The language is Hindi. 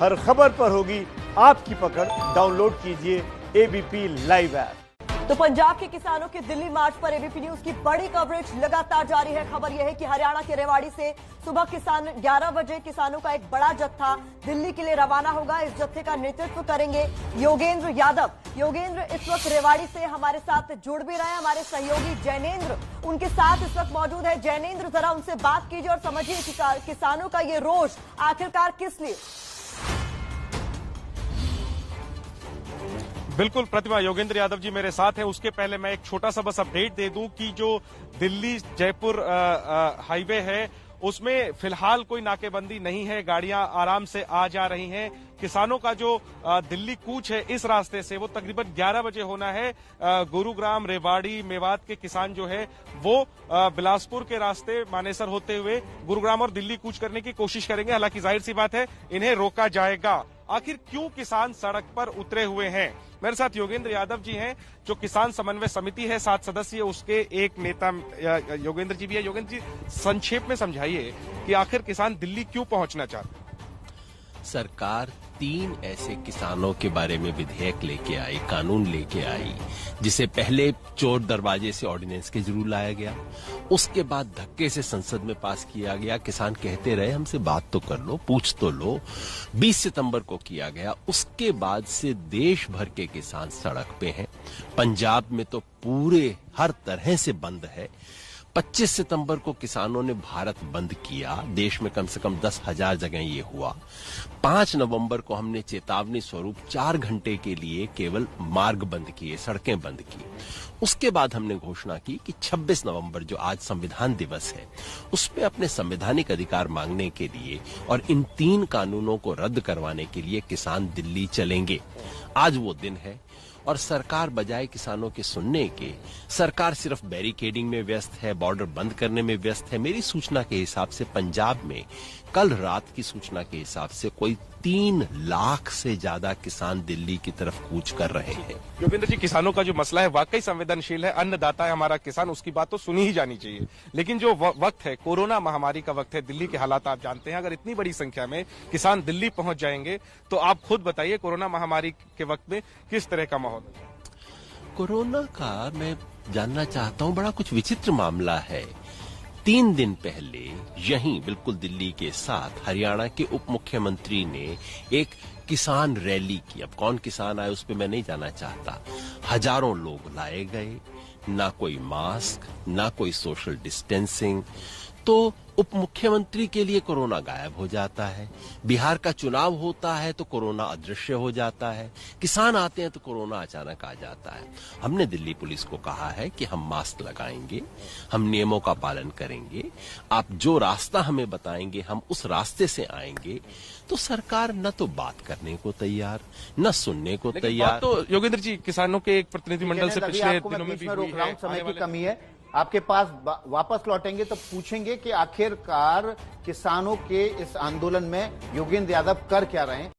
हर खबर पर होगी आपकी पकड़। डाउनलोड कीजिए एबीपी लाइव ऐप। तो पंजाब के किसानों के दिल्ली मार्च पर एबीपी न्यूज की बड़ी कवरेज लगातार जारी है। खबर यह है कि हरियाणा के रेवाड़ी से सुबह 11 बजे किसानों का एक बड़ा जत्था दिल्ली के लिए रवाना होगा। इस जत्थे का नेतृत्व करेंगे योगेंद्र यादव। योगेंद्र इस वक्त रेवाड़ी से हमारे साथ जुड़ भी रहे हैं। हमारे सहयोगी जैनेन्द्र उनके साथ इस वक्त मौजूद है। जैनेन्द्र, जरा उनसे बात कीजिए और समझिए कि किसानों का ये रोष आखिरकार किस लिए। बिल्कुल प्रतिमा, योगेंद्र यादव जी मेरे साथ हैं। उसके पहले मैं एक छोटा सा बस अपडेट दे दूं कि जो दिल्ली जयपुर हाईवे है उसमें फिलहाल कोई नाकेबंदी नहीं है, गाड़ियां आराम से आ जा रही हैं। किसानों का जो दिल्ली कूच है इस रास्ते से वो तकरीबन 11 बजे होना है। गुरुग्राम, रेवाड़ी, मेवात के किसान जो है वो बिलासपुर के रास्ते मानेसर होते हुए गुरुग्राम और दिल्ली कूच करने की कोशिश करेंगे। हालांकि जाहिर सी बात है इन्हें रोका जाएगा। आखिर क्यों किसान सड़क पर उतरे हुए हैं? मेरे साथ योगेंद्र यादव जी हैं, जो किसान समन्वय समिति है 7 सदस्यीय, उसके एक नेता योगेंद्र जी भी है। योगेंद्र जी, संक्षेप में समझाइए कि आखिर किसान दिल्ली क्यों पहुंचना चाहते हैं? सरकार 3 ऐसे किसानों के बारे में विधेयक लेके आई, कानून लेके आई, जिसे पहले चोर दरवाजे से ऑर्डिनेंस के जरूर लाया गया, उसके बाद धक्के से संसद में पास किया गया। किसान कहते रहे हमसे बात तो कर लो, पूछ तो लो। 20 सितंबर को किया गया। उसके बाद से देश भर के किसान सड़क पे हैं। पंजाब में तो पूरे हर तरह से बंद है। 25 सितंबर को किसानों ने भारत बंद किया। देश में कम से कम 10,000 जगह ये हुआ। 5 नवंबर को हमने चेतावनी स्वरूप 4 घंटे के लिए केवल मार्ग बंद किए, सड़कें बंद की। उसके बाद हमने घोषणा की कि 26 नवंबर जो आज संविधान दिवस है उसमें अपने संवैधानिक अधिकार मांगने के लिए और इन 3 कानूनों को रद्द करवाने के लिए किसान दिल्ली चलेंगे। आज वो दिन है और सरकार बजाय किसानों के सुनने के, सरकार सिर्फ बैरिकेडिंग में व्यस्त है, बॉर्डर बंद करने में व्यस्त है। मेरी सूचना के हिसाब से पंजाब में कल रात की सूचना के हिसाब से कोई 3 लाख से ज्यादा किसान दिल्ली की तरफ कूच कर रहे हैं। योगेंद्र जी, किसानों का जो मसला है वाकई संवेदनशील है। अन्नदाता है हमारा किसान, उसकी बात तो सुनी ही जानी चाहिए। लेकिन जो वक्त है, कोरोना महामारी का वक्त है, दिल्ली के हालात आप जानते हैं। अगर इतनी बड़ी संख्या में किसान दिल्ली पहुंच जाएंगे तो आप खुद बताइए कोरोना महामारी के वक्त में किस तरह का माहौल है? कोरोना का मैं जानना चाहता हूं, बड़ा कुछ विचित्र मामला है। 3 दिन पहले यहीं बिल्कुल दिल्ली के साथ हरियाणा के उप मुख्यमंत्री ने एक किसान रैली की। अब कौन किसान आए उस पर मैं नहीं जाना चाहता। हजारों लोग लाए गए, ना कोई मास्क, ना कोई सोशल डिस्टेंसिंग। तो उप मुख्यमंत्री के लिए कोरोना गायब हो जाता है। बिहार का चुनाव होता है तो कोरोना अदृश्य हो जाता है। किसान आते हैं तो कोरोना अचानक आ जाता है। हमने दिल्ली पुलिस को कहा है कि हम मास्क लगाएंगे, हम नियमों का पालन करेंगे, आप जो रास्ता हमें बताएंगे हम उस रास्ते से आएंगे। तो सरकार न तो बात करने को तैयार, न सुनने को तैयार। तो योगेंद्र जी, किसानों के एक प्रतिनिधिमंडल से पिछले दिनों में भी रोक रहा हूं, समय की कमी है। आपके पास वापस लौटेंगे तो पूछेंगे कि आखिरकार किसानों के इस आंदोलन में योगेंद्र यादव कर क्या रहे हैं।